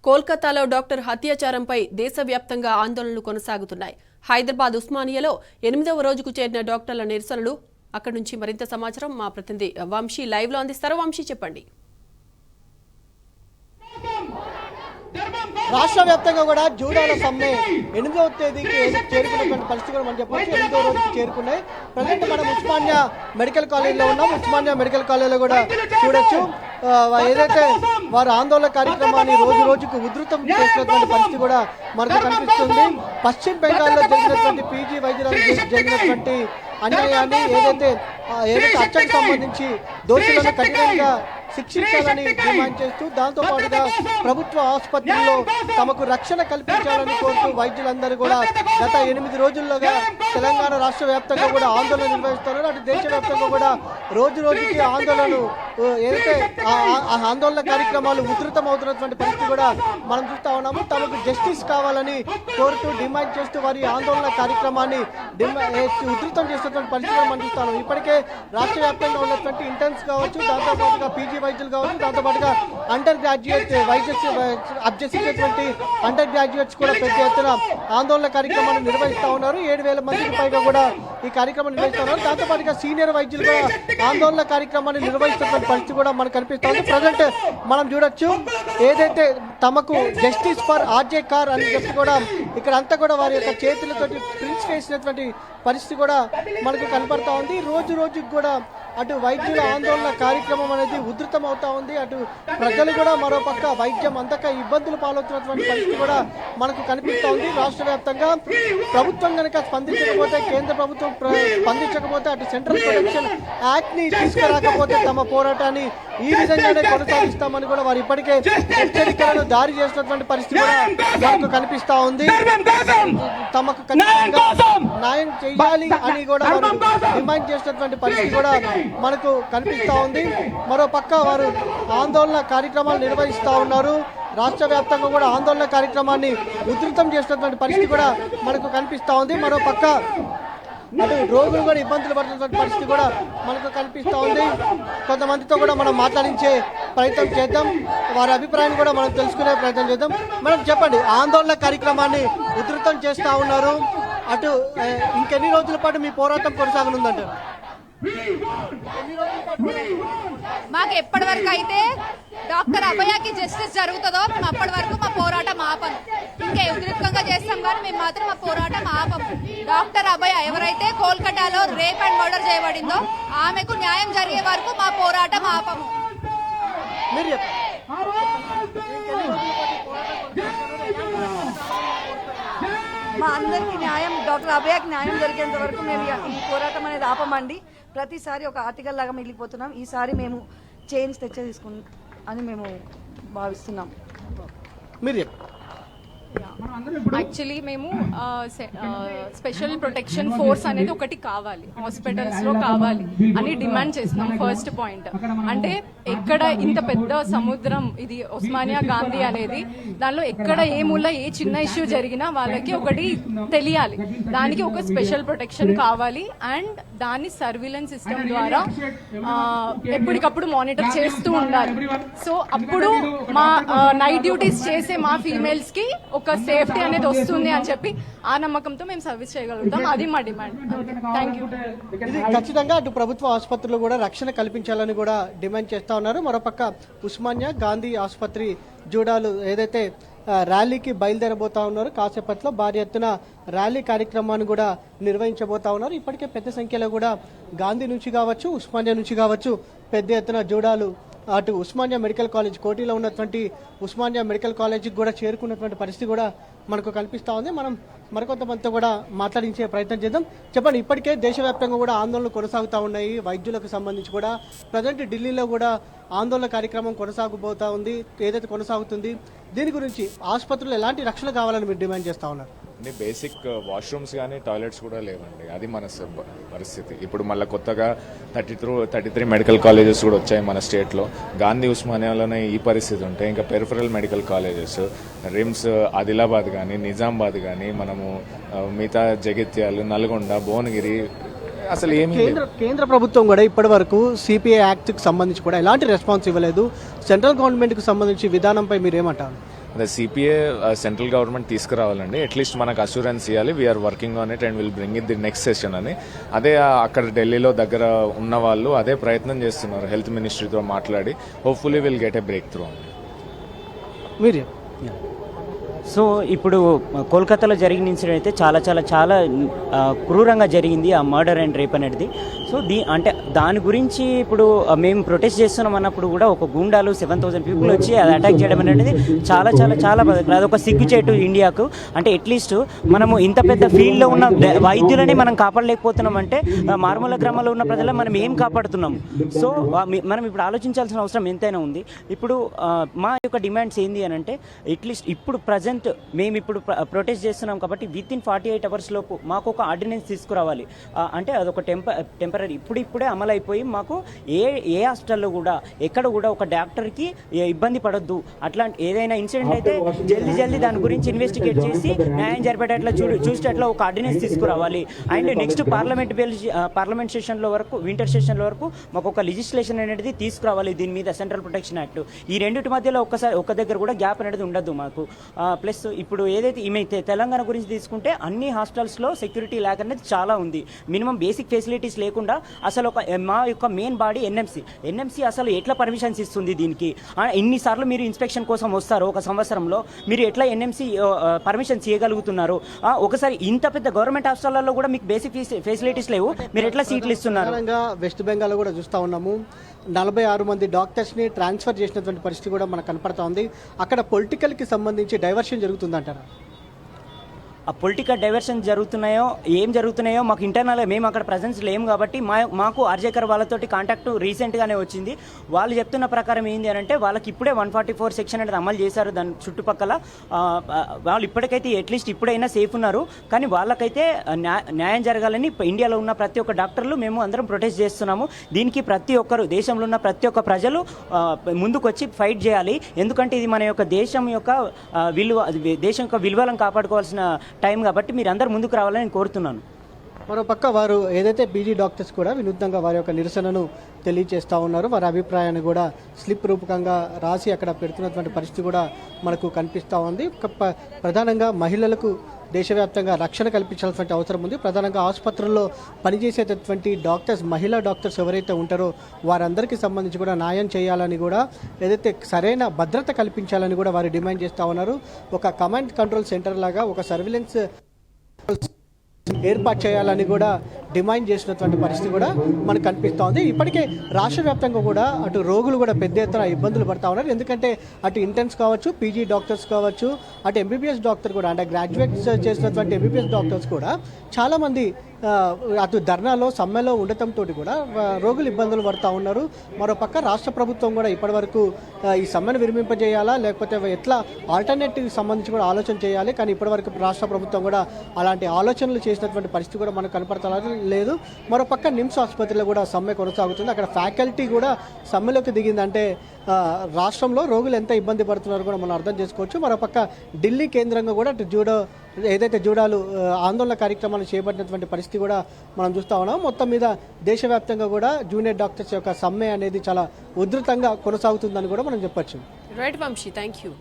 కోల్కతాలో డాక్టర్ హత్యాచారంపై దేశవ్యాప్తంగా ఆందోళనలు కొనసాగుతున్నాయి. హైదరాబాద్ ఉస్మానియాలో 8వ రోజుకు చేరిన డాక్టర్ల నిరసనలు. అక్కడి నుంచి మరింత సమాచారం మా ప్రతినిధి వంశీ లైవ్ లో అందిస్తారు. వంశీ, చెప్పండి. రాష్ట్ర వ్యాప్తంగా కూడా జూడాల సమ్మె 8వ తేదీకి చేరుకున్నటువంటి పరిస్థితి కూడా మనం చెప్పవచ్చు. 8వ రోజుకి చేరుకున్నాయి. ప్రజెంట్ మనం ఉస్మానియా మెడికల్ కాలేజీలో ఉన్నాం. ఉస్మానియా మెడికల్ కాలేజీలో కూడా చూడొచ్చు. ఏదైతే వారు ఆందోళన కార్యక్రమాన్ని రోజు రోజుకు ఉధృతం చేసినటువంటి పరిస్థితి కూడా మనకు కనిపిస్తుంది. పశ్చిమ బెంగాల్లో జరిగినటువంటి పీజీ వైద్యులకు జరిగినటువంటి అన్యాయాన్ని ఏదైతే హత్యకు సంబంధించి దోషులను కఠినంగా శిక్షించాలని డిమాండ్ చేస్తూ దాంతో పాటుగా ప్రభుత్వ ఆసుపత్రుల్లో తమకు రక్షణ కల్పించాలని కోరుతూ వైద్యులందరూ కూడా గత 8 రోజుల్లోగా తెలంగాణ రాష్ట్ర వ్యాప్తంగా కూడా ఆందోళన నిర్వహిస్తున్నారు. అటు దేశవ్యాప్తంగా కూడా రోజు రోజుకి ఆందోళనలు ఏదైతే ఆందోళన కార్యక్రమాలు ఉధృతం అవుతున్నటువంటి పరిస్థితి కూడా మనం చూస్తా ఉన్నాము. తమకు జస్టిస్ కావాలని కోరుతూ డిమాండ్ చేస్తూ వారి ఆందోళన కార్యక్రమాన్ని ఉధృతం చేస్తున్నటువంటి పరిస్థితి మనం చూస్తాము. ఇప్పటికే రాష్ట్ర వ్యాప్తంగా ఉన్నటువంటి ఇంటర్న్స్ కావచ్చు, దాంతో పాటుగా పీజీ వైద్యులు కావచ్చు, దాంతో పాటుగా అండర్ గ్రాడ్యుయేట్ అభ్యసించేటువంటి అండర్ గ్రాడ్యుయేట్స్ కూడా పెద్ద ఎత్తున ఆందోళన కార్యక్రమాన్ని నిర్వహిస్తూ ఉన్నారు. 7,000 మందికి పైగా కూడా ఈ కార్యక్రమం నిర్వహిస్తూ ఉన్నారు. దాంతో పాటుగా సీనియర్ వైద్యులు కూడా ఆందోళన కార్యక్రమాన్ని నిర్వహిస్తున్న పరిస్థితి కూడా మనకు కనిపిస్తుంది. ప్రజెంట్ మనం చూడొచ్చు, ఏదైతే తమకు జస్టిస్ ఫర్ ఆర్జే కార్ అని చెప్పి కూడా ఇక్కడ అంతా కూడా వారి యొక్క చేతులతోటి ప్రింట్స్ వేసినటువంటి పరిస్థితి కూడా మనకు కనపడతా ఉంది. రోజు రోజుకి కూడా అటు వైద్యుల ఆందోళన కార్యక్రమం అనేది ఉధృతం అవుతా ఉంది. అటు ప్రజలు కూడా మరో పక్క వైద్యం అంతక ఇబ్బందులు పాలవుతున్నటువంటి పరిస్థితి కూడా మనకు కనిపిస్తూ ఉంది. రాష్ట్ర వ్యాప్తంగా ప్రభుత్వం కనుక స్పందించకపోతే, కేంద్ర ప్రభుత్వం స్పందించకపోతే, అటు సెంట్రల్ ప్రొటెక్షన్ యాక్ట్ ని తీసుకురాకపోతే తమ పోరాటాన్ని ఈ విధంగానే కొనసాగిస్తామని కూడా వారు ఇప్పటికే హెచ్చరికలను దారి చేసినటువంటి పరిస్థితి కూడా మనకు కనిపిస్తా ఉంది. తమకు న్యాయం చేయాలి అని కూడా వారు డిమాండ్ చేసినటువంటి పరిస్థితి కూడా మనకు కనిపిస్తా ఉంది. మరో పక్క వారు ఆందోళన కార్యక్రమాలు నిర్వహిస్తూ ఉన్నారు. రాష్ట్ర వ్యాప్తంగా కూడా ఆందోళన కార్యక్రమాన్ని ఉధృతం చేసినటువంటి పరిస్థితి కూడా మనకు కనిపిస్తూ ఉంది. మరో పక్క అటు రోగులు కూడా ఇబ్బందులు పడుతున్నటువంటి పరిస్థితి కూడా మనకు కనిపిస్తూ ఉంది. కొంతమందితో కూడా మనం మాట్లాడించే ప్రయత్నం చేద్దాం, వారి అభిప్రాయాన్ని కూడా మనం తెలుసుకునే ప్రయత్నం చేద్దాం. మేడం, చెప్పండి, ఆందోళన కార్యక్రమాన్ని ఉధృతం చేస్తూ ఉన్నారు. అటు ఇంకెన్ని రోజుల పాటు మీ పోరాటం కొనసాగనుందంటారు? మాకు ఎప్పటి వరకు అయితే డాక్టర్ అభయకి జస్టిస్ జరుగుతుందో మేము అప్పటి వరకు మా పోరాటం ఆపం. ఇంకా ఉధృతంగా చేస్తాం కానీ మేము మాత్రం మా పోరాటం ఆపం. డాక్టర్ అభయ ఎవరైతే కోల్కతాలో రేప్ అండ్ మర్డర్ చేయబడిందో ఆమెకు న్యాయం జరిగే వరకు మా పోరాటం ఆపము. మా అందరికీ న్యాయం, డాక్టర్ అభయకి న్యాయం జరిగేంత వరకు మేము ఈ పోరాటం అనేది ఆపమండి. ప్రతిసారి ఒక ఆర్టికల్ లాగా మిగిలిపోతున్నాం. ఈసారి మేము చేంజ్ తీసుకుని అని మేము భావిస్తున్నాం. యాక్చువల్లీ మేము స్పెషల్ ప్రొటెక్షన్ ఫోర్స్ అనేది ఒకటి కావాలి, హాస్పిటల్స్ లో కావాలి అని డిమాండ్ చేస్తున్నాం. ఫస్ట్ పాయింట్ అంటే ఎక్కడ ఇంత పెద్ద సముద్రం ఇది ఉస్మానియా గాంధీ అనేది, దానిలో ఎక్కడ ఏ మూల ఏ చిన్న ఇష్యూ జరిగినా వాళ్ళకి ఒకటి తెలియాలి. దానికి ఒక స్పెషల్ ప్రొటెక్షన్ కావాలి అండ్ దాన్ని సర్విలెన్స్ సిస్టమ్ ద్వారా ఎప్పటికప్పుడు మానిటర్ చేస్తూ ఉండాలి. సో అప్పుడు మా నైట్ డ్యూటీస్ చేసే మా ఫీమేల్స్ కి ఒక సేఫ్టీ అనేది వస్తుంది అని చెప్పి ఆ నమ్మకంతో మేము సర్వీస్ చేయగలుగుతాం. అది మా డిమాండ్. Thank you. ఇది ఖచ్చితంగా అటు ప్రభుత్వ ఆసుపత్రులు కూడా రక్షణ కల్పించాలని కూడా డిమాండ్ చేస్తా ఉన్నారు. మరోపక్క ఉస్మానియా గాంధీ ఆసుపత్రి జూడాలు ఏదైతే ర్యాలీకి బయలుదేరబోతా ఉన్నారు, కాసేపట్లో భారీ ఎత్తున ర్యాలీ కార్యక్రమాన్ని కూడా నిర్వహించబోతా ఉన్నారు. ఇప్పటికే పెద్ద సంఖ్యలో కూడా గాంధీ నుంచి కావచ్చు, ఉస్మానియా నుంచి కావచ్చు పెద్ద ఎత్తున జూడాలు అటు ఉస్మానియా మెడికల్ కాలేజ్, కోటిలో ఉన్నటువంటి ఉస్మానియా మెడికల్ కాలేజీకి కూడా చేరుకున్నటువంటి పరిస్థితి కూడా మనకు కనిపిస్తూ ఉంది. మనం మరికొంతమందితో కూడా మాట్లాడించే ప్రయత్నం చేద్దాం. చెప్పండి, ఇప్పటికే దేశవ్యాప్తంగా కూడా ఆందోళనలు కొనసాగుతూ ఉన్నాయి. వైద్యులకు సంబంధించి కూడా ప్రజెంట్ ఢిల్లీలో కూడా ఆందోళన కార్యక్రమం కొనసాగబోతా ఉంది, ఏదైతే కొనసాగుతుంది. దీని గురించి ఆసుపత్రులు ఎలాంటి రక్షణ కావాలని మీరు డిమాండ్ చేస్తూ ఉన్నారు? అన్ని బేసిక్ వాష్రూమ్స్ కానీ టాయిలెట్స్ కూడా లేవండి. అది మన పరిస్థితి. ఇప్పుడు మళ్ళీ కొత్తగా 33 మెడికల్ కాలేజెస్ కూడా వచ్చాయి మన స్టేట్లో. గాంధీ ఉస్మానియాలోనే ఈ పరిస్థితి ఉంటే ఇంకా peripheral medical colleges RIMS Adilabad కానీ నిజామాబాద్ కానీ మనము మిగతా జగిత్యాలు, నల్గొండ, భువనగిరి అసలు ఏమి కేంద్ర ప్రభుత్వం కూడా ఇప్పటి వరకు సిపిఐ యాక్ట్ కి సంబంధించి కూడా ఎలాంటి రెస్పాన్స్ ఇవ్వలేదు. సెంట్రల్ గవర్నమెంట్ కు సంబంధించి విధానంపై మీరు ఏమంటారు? అదే సిపిఏ సెంట్రల్ గవర్నమెంట్ తీసుకురావాలండి. అట్లీస్ట్ మనకు అష్యూరెన్స్ ఇవ్వాలి, we're working on it and will bring it the next session అని. అదే అక్కడ ఢిల్లీలో దగ్గర ఉన్న వాళ్ళు అదే ప్రయత్నం చేస్తున్నారు హెల్త్ మినిస్ట్రీతో మాట్లాడి. Hopefully will get a break through అండి. మీరు సో ఇప్పుడు కోల్కతాలో జరిగిన ఇన్సిడెంట్ అయితే చాలా చాలా చాలా క్రూరంగా జరిగింది ఆ మర్డర్ అండ్ రేప్ అనేది. సో అంటే దాని గురించి ఇప్పుడు మేము ప్రొటెస్ట్ చేస్తున్నాం అన్నప్పుడు కూడా ఒక గూండాలు 7,000 పీపుల్ వచ్చి అది అటాక్ చేయడం అనేది చాలా చాలా చాలా అదొక సిగ్గుచేటు ఇండియాకు. అంటే అట్లీస్ట్ మనము ఇంత పెద్ద ఫీల్డ్లో ఉన్న వైద్యులని మనం కాపాడలేకపోతున్నాం అంటే మారుమూల గ్రామాల్లో ఉన్న ప్రజలను మనం ఏం కాపాడుతున్నాము. సో మనం ఇప్పుడు ఆలోచించాల్సిన అవసరం ఎంతైనా ఉంది. ఇప్పుడు మా యొక్క డిమాండ్స్ ఏంది అని అంటే అట్లీస్ట్ ఇప్పుడు ప్రజెంట్ మేము ఇప్పుడు ప్రొటెస్ట్ చేస్తున్నాం కాబట్టి విత్ ఇన్ 48 hours లోపు మాకు ఒక ఆర్డినెన్స్ తీసుకురావాలి. అంటే అదొక టెంపరీ ఇప్పుడే అమలు అయిపోయి మాకు ఏ హాస్పిటల్లో కూడా ఎక్కడ కూడా ఒక డాక్టర్కి ఇబ్బంది పడొద్దు. అట్లాంటి ఏదైనా ఇన్సిడెంట్ అయితే జల్దీ దాని గురించి ఇన్వెస్టిగేట్ చేసి న్యాయం జరిపేటట్లా చూసేటట్లా ఒక ఆర్డినెన్స్ తీసుకురావాలి. అండ్ నెక్స్ట్ పార్లమెంట్ సెషన్లో వరకు వింటర్ సెషన్లో వరకు మాకు ఒక లెజిస్లేషన్ అనేది తీసుకురావాలి దీని మీద, సెంట్రల్ ప్రొటెక్షన్ యాక్ట్. ఈ రెండింటి మధ్యలో ఒక దగ్గర కూడా గ్యాప్ అనేది ఉండదు మాకు. ప్లస్ ఇప్పుడు ఏదైతే ఈమె తెలంగాణ గురించి తీసుకుంటే అన్ని హాస్టల్స్లో సెక్యూరిటీ ల్యాక్ అనేది చాలా ఉంది. మినిమం బేసిక్ ఫెసిలిటీస్ లేకుండా అసలు మా యొక్క మెయిన్ బాడీ ఎన్ఎంసీ అసలు ఎట్లా పర్మిషన్స్ ఇస్తుంది దీనికి? ఇన్నిసార్లు మీరు ఇన్స్పెక్షన్ కోసం వస్తారు ఒక సంవత్సరంలో, మీరు ఎట్లా ఎన్ఎంసీ పర్మిషన్స్ ఇవ్వగలుగుతున్నారు? ఒకసారి ఇంత పెద్ద గవర్నమెంట్ హాస్టల్లో కూడా మీకు బేసిక్ ఫెసిలిటీస్ లేవు, మీరు ఎట్లా సీట్లు ఇస్తున్నారు? వెస్ట్ బెంగాల్లో కూడా చూస్తూ ఉన్నాము 46 మంది డాక్టర్స్ని ట్రాన్స్ఫర్ చేసినటువంటి పరిస్థితి కూడా మనకు కనపడతా ఉంది. అక్కడ పొలిటికల్కి సంబంధించి డైవర్షన్ జరుగుతుందంటారా? ఆ పొలిటికల్ డైవర్షన్ ఏం జరుగుతున్నాయో మాకు ఇంటర్నల్గా మేము అక్కడ ప్రజెన్స్ లేము కాబట్టి మాకు ఆర్జేకర్ వాళ్ళతోటి కాంటాక్ట్ రీసెంట్గానే వచ్చింది. వాళ్ళు చెప్తున్న ప్రకారం ఏంటి అని అంటే వాళ్ళకి ఇప్పుడే 144 సెక్షన్ అనేది అమలు చేశారు దాని చుట్టుపక్కల. వాళ్ళు ఇప్పటికైతే అట్లీస్ట్ ఇప్పుడైనా సేఫ్ ఉన్నారు. కానీ వాళ్ళకైతే న్యాయం జరగాలని ఇండియాలో ఉన్న ప్రతి ఒక్క డాక్టర్లు మేము అందరం ప్రొటెస్ట్ చేస్తున్నాము. దీనికి ప్రతి ఒక్కరు దేశంలో ఉన్న ప్రతి ఒక్క ప్రజలు ముందుకు వచ్చి ఫైట్ చేయాలి. ఎందుకంటే ఇది మన యొక్క దేశం యొక్క విలువలను కాపాడుకోవాల్సిన టైం కాబట్టి మీరు అందరు ముందుకు రావాలని నేను కోరుతున్నాను. మరోపక్క వారు ఏదైతే పీజీ డాక్టర్స్ కూడా వినూత్నంగా వారి యొక్క నిరసనను తెలియజేస్తూ ఉన్నారు. వారి అభిప్రాయాన్ని కూడా స్లిప్ రూపకంగా రాసి అక్కడ పెడుతున్నటువంటి పరిస్థితి కూడా మనకు కనిపిస్తూ ఉంది. ప్రధానంగా మహిళలకు దేశవ్యాప్తంగా రక్షణ కల్పించాల్సిన అవసరం ఉంది. ప్రధానంగా ఆసుపత్రుల్లో పనిచేసేటటువంటి డాక్టర్స్, మహిళా డాక్టర్స్ ఎవరైతే ఉంటారో వారందరికీ సంబంధించి కూడా న్యాయం చేయాలని కూడా, ఏదైతే సరైన భద్రత కల్పించాలని కూడా వారు డిమాండ్ చేస్తూ ఉన్నారు. ఒక కమాండ్ కంట్రోల్ సెంటర్ లాగా ఒక సర్విలెన్స్ ఏర్పాటు చేయాలని కూడా డిమాండ్ చేసినటువంటి పరిస్థితి కూడా మనకు కనిపిస్తోంది. ఇప్పటికే రాష్ట్ర వ్యాప్తంగా కూడా అటు రోగులు కూడా పెద్ద ఎత్తున ఇబ్బందులు పడతా ఉన్నారు. ఎందుకంటే అటు ఇంటర్న్స్ కావచ్చు, పీజీ డాక్టర్స్ కావచ్చు, అటు ఎంబీబీఎస్ డాక్టర్ కూడా అంటే గ్రాడ్యుయేట్స్ చేసినటువంటి ఎంబీబీఎస్ డాక్టర్స్ కూడా చాలామంది అటు ధర్నాలో సమ్మెలో ఉండటంతో కూడా రోగులు ఇబ్బందులు పడుతూ ఉన్నారు. మరోపక్క రాష్ట్ర ప్రభుత్వం కూడా ఇప్పటివరకు ఈ సమ్మెను విరమింపజేయాలా లేకపోతే ఎట్లా ఆల్టర్నేటివ్ సంబంధించి కూడా ఆలోచన చేయాలి. కానీ ఇప్పటివరకు రాష్ట్ర ప్రభుత్వం కూడా అలాంటి ఆలోచనలు చేసినటువంటి పరిస్థితి కూడా మనకు కనపడతా లేదు. మరోపక్క నిమ్స్ ఆసుపత్రిలో కూడా సమ్మె కొనసాగుతుంది. అక్కడ ఫ్యాకల్టీ కూడా సమ్మెలోకి దిగిందంటే రాష్ట్రంలో రోగులు ఎంత ఇబ్బంది పడుతున్నారో కూడా మనం అర్థం చేసుకోవచ్చు. మరోపక్క ఢిల్లీ కేంద్రంగా కూడా జూడాలు ఆందోళన కార్యక్రమాలు చేపట్టినటువంటి పరిస్థితి కూడా మనం చూస్తూ ఉన్నాం. మొత్తం మీద దేశవ్యాప్తంగా కూడా జూనియర్ డాక్టర్స్ యొక్క సమ్మె అనేది చాలా ఉధృతంగా కొనసాగుతుందని కూడా మనం చెప్పొచ్చు. Right Vamshi, thank you.